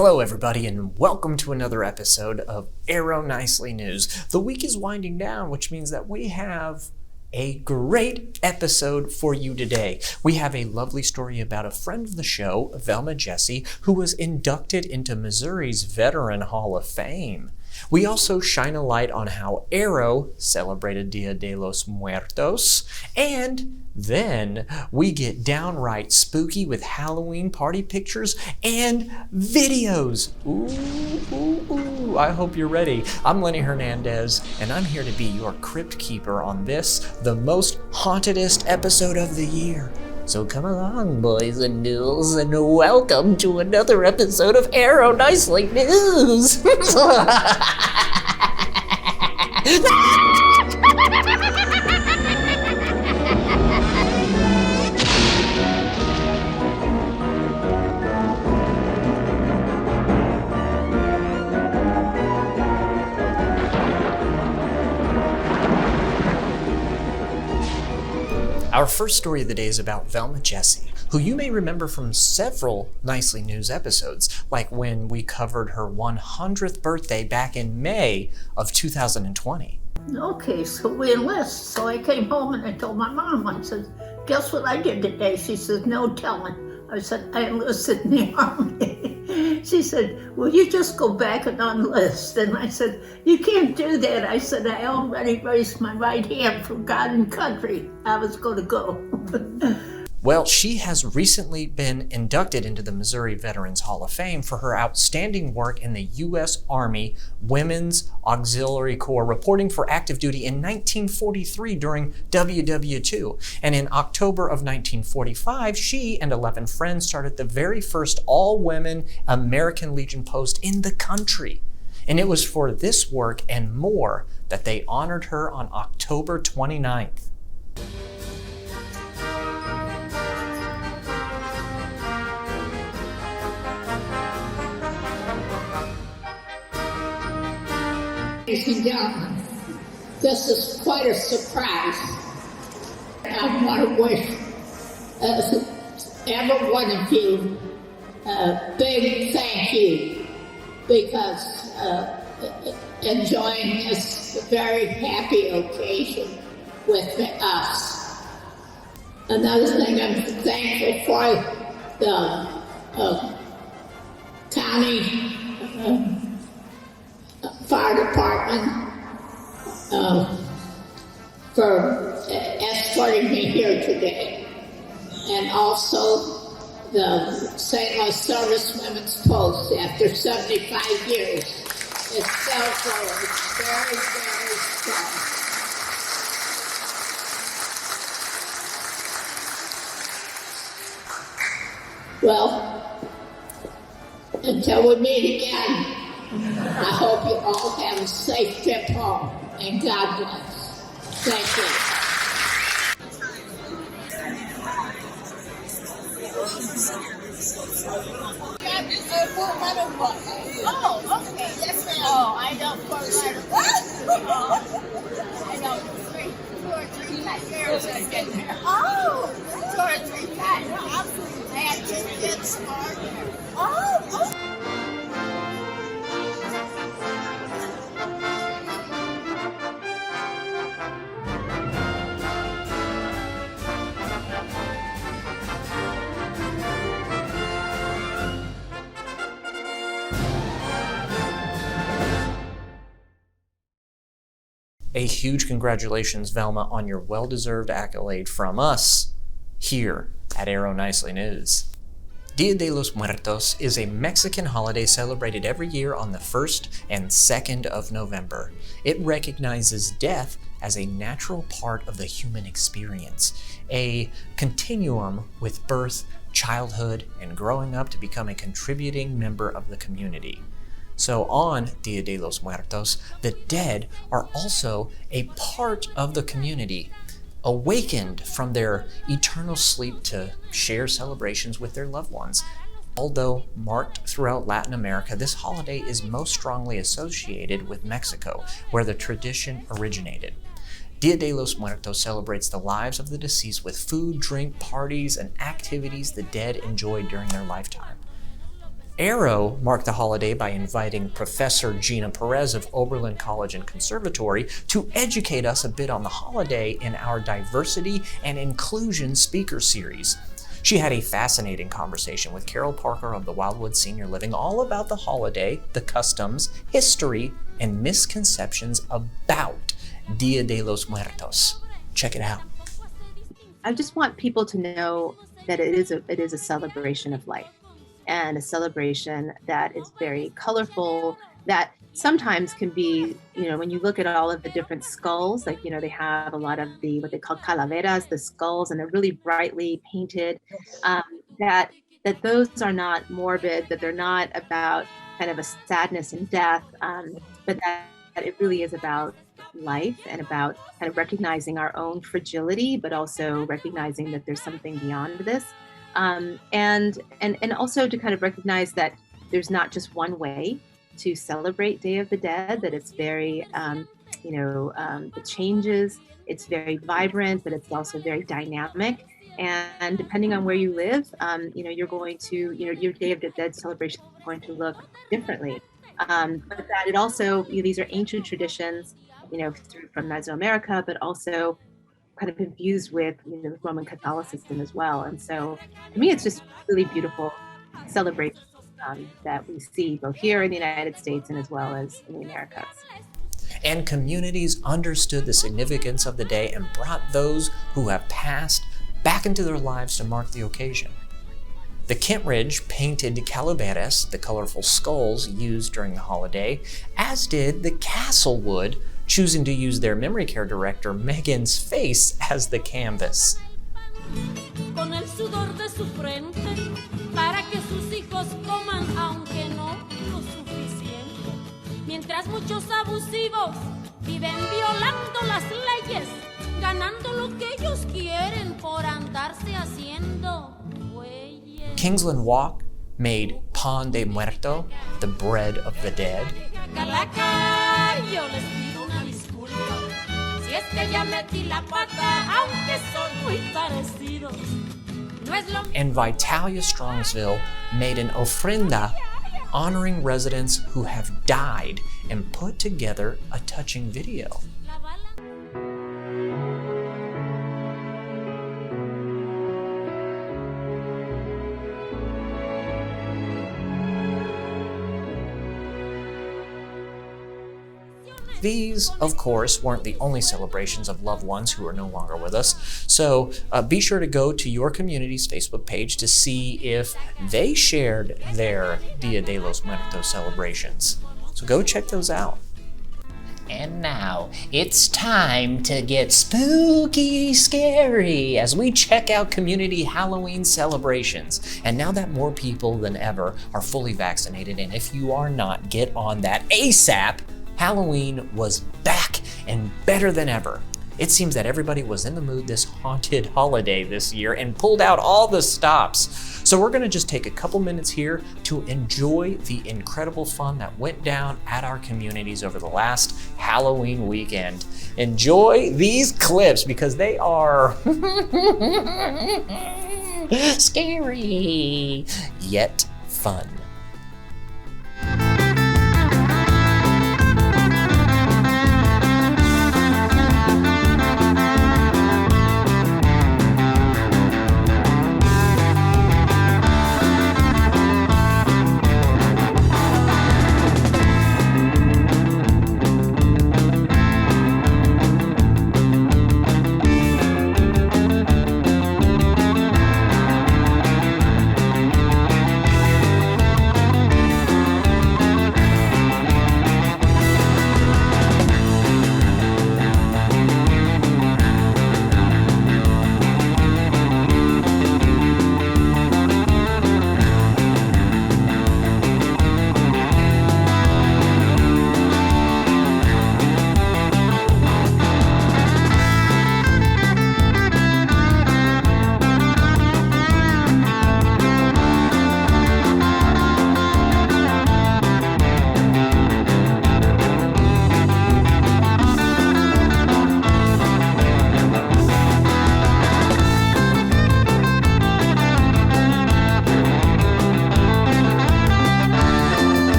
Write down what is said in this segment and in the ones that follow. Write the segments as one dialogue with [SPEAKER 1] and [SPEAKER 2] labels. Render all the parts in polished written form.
[SPEAKER 1] Hello everybody and welcome to another episode of Arrow Nicely News. The week is winding down, which means that we have a great episode for you today. We have a lovely story about a friend of the show, Velma Jesse, who was inducted into Missouri's Veteran Hall of Fame. We also shine a light on how Arrow celebrated Dia de los Muertos, and then we get downright spooky with Halloween party pictures and videos. Ooh, I hope you're ready. I'm Lenny Hernandez, and I'm here to be your crypt keeper on this, the most hauntedest episode of the year. So come along, boys and ghouls, and welcome to another episode of Arrow Nicely News. Our first story of the day is about Velma Jesse, who you may remember from several Nicely News episodes, like when we covered her 100th birthday back in May of 2020.
[SPEAKER 2] Okay, so we enlist. So I came home and I told my mom, I said, guess what I did today? She said, no telling. I said, I enlisted in the Army. She said, will you just go back and enlist? And I said, you can't do that. I said, I already raised my right hand for God and country. I was going to go.
[SPEAKER 1] Well, she has recently been inducted into the Missouri Veterans Hall of Fame for her outstanding work in the U.S. Army Women's Auxiliary Corps, reporting for active duty in 1943 during WW2. And in October of 1945, she and 11 friends started the very first all-women American Legion post in the country. And it was for this work and more that they honored her on October 29th.
[SPEAKER 2] Ladies and gentlemen, this is quite a surprise. I want to wish every one of you a big thank you because enjoying this very happy occasion with us. Another thing I'm thankful for, the county fire department for escorting me here today, and also the St. Louis Service Women's Post after 75 years. It's still going. It's very, very strong. Well, until we meet again, I hope you all have a safe trip home, and God bless. Thank you.
[SPEAKER 3] Oh, okay. Yes, ma'am. Oh, I know Fort Lauderdale. I know two or three years I've been there. Oh, 2 or 3 times. No, absolutely. I had 2 kids born there. Oh.
[SPEAKER 1] A huge congratulations, Velma, on your well-deserved accolade from us here at Arrow Nicely News. Dia de los Muertos is a Mexican holiday celebrated every year on the 1st and 2nd of November. It recognizes death as a natural part of the human experience, a continuum with birth, childhood, and growing up to become a contributing member of the community. So on Dia de los Muertos, the dead are also a part of the community, awakened from their eternal sleep to share celebrations with their loved ones. Although marked throughout Latin America, this holiday is most strongly associated with Mexico, where the tradition originated. Dia de los Muertos celebrates the lives of the deceased with food, drink, parties, and activities the dead enjoyed during their lifetime. Arrow marked the holiday by inviting Professor Gina Perez of Oberlin College and Conservatory to educate us a bit on the holiday in our Diversity and Inclusion speaker series. She had a fascinating conversation with Carol Parker of the Wildwood Senior Living all about the holiday, the customs, history, and misconceptions about Dia de los Muertos. Check it out.
[SPEAKER 4] I just want people to know that it is a celebration of life, and a celebration that is very colorful, that sometimes can be, when you look at all of the different skulls, like, they have a lot of what they call calaveras, the skulls, and they're really brightly painted, that those are not morbid, that they're not about kind of a sadness and death, but that it really is about life and about kind of recognizing our own fragility, but also recognizing that there's something beyond this. And also to kind of recognize that there's not just one way to celebrate Day of the Dead, that it's very, it changes, it's very vibrant, but it's also very dynamic. And depending on where you live, you're going to, your Day of the Dead celebration is going to look differently. But that it also, these are ancient traditions, from Mesoamerica, but also kind of infused with Roman Catholicism as well. And so to me, it's just really beautiful celebration that we see both here in the United States and as well as in the Americas.
[SPEAKER 1] And communities understood the significance of the day and brought those who have passed back into their lives to mark the occasion. The Kentridge painted calaveras, the colorful skulls used during the holiday, as did the Castlewood, choosing to use their memory care director Megan's face as the canvas.
[SPEAKER 5] Con el sudor de su frente, para que sus hijos coman, aunque no lo suficiente. Mientras muchos abusivos viven violando las leyes, ganando lo que ellos quieren por andarse haciendo güeyes.
[SPEAKER 1] Kingsland Walk made pan de muerto, the bread of the dead.
[SPEAKER 5] Calaca, yo les pido una disculpa, si es que ya metí la pata, aunque son muy parecidos. No es lo
[SPEAKER 1] And Vitalia Strongsville made an ofrenda honoring residents who have died and put together a touching video. These, of course, weren't the only celebrations of loved ones who are no longer with us, so be sure to go to your community's Facebook page to see if they shared their Dia de los Muertos celebrations. So go check those out. And now, it's time to get spooky scary as we check out community Halloween celebrations. And now that more people than ever are fully vaccinated, and if you are not, get on that ASAP, Halloween was back and better than ever. It seems that everybody was in the mood this haunted holiday this year and pulled out all the stops. So we're gonna just take a couple minutes here to enjoy the incredible fun that went down at our communities over the last Halloween weekend. Enjoy these clips because they are scary, yet fun.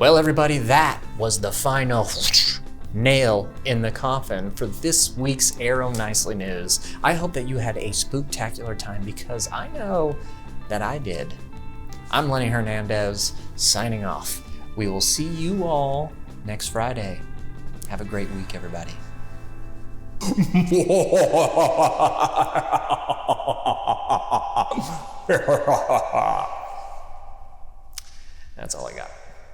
[SPEAKER 1] Well, everybody, that was the final nail in the coffin for this week's Arrow Nicely News. I hope that you had a spooktacular time, because I know that I did. I'm Lenny Hernandez, signing off. We will see you all next Friday. Have a great week, everybody. That's all I got.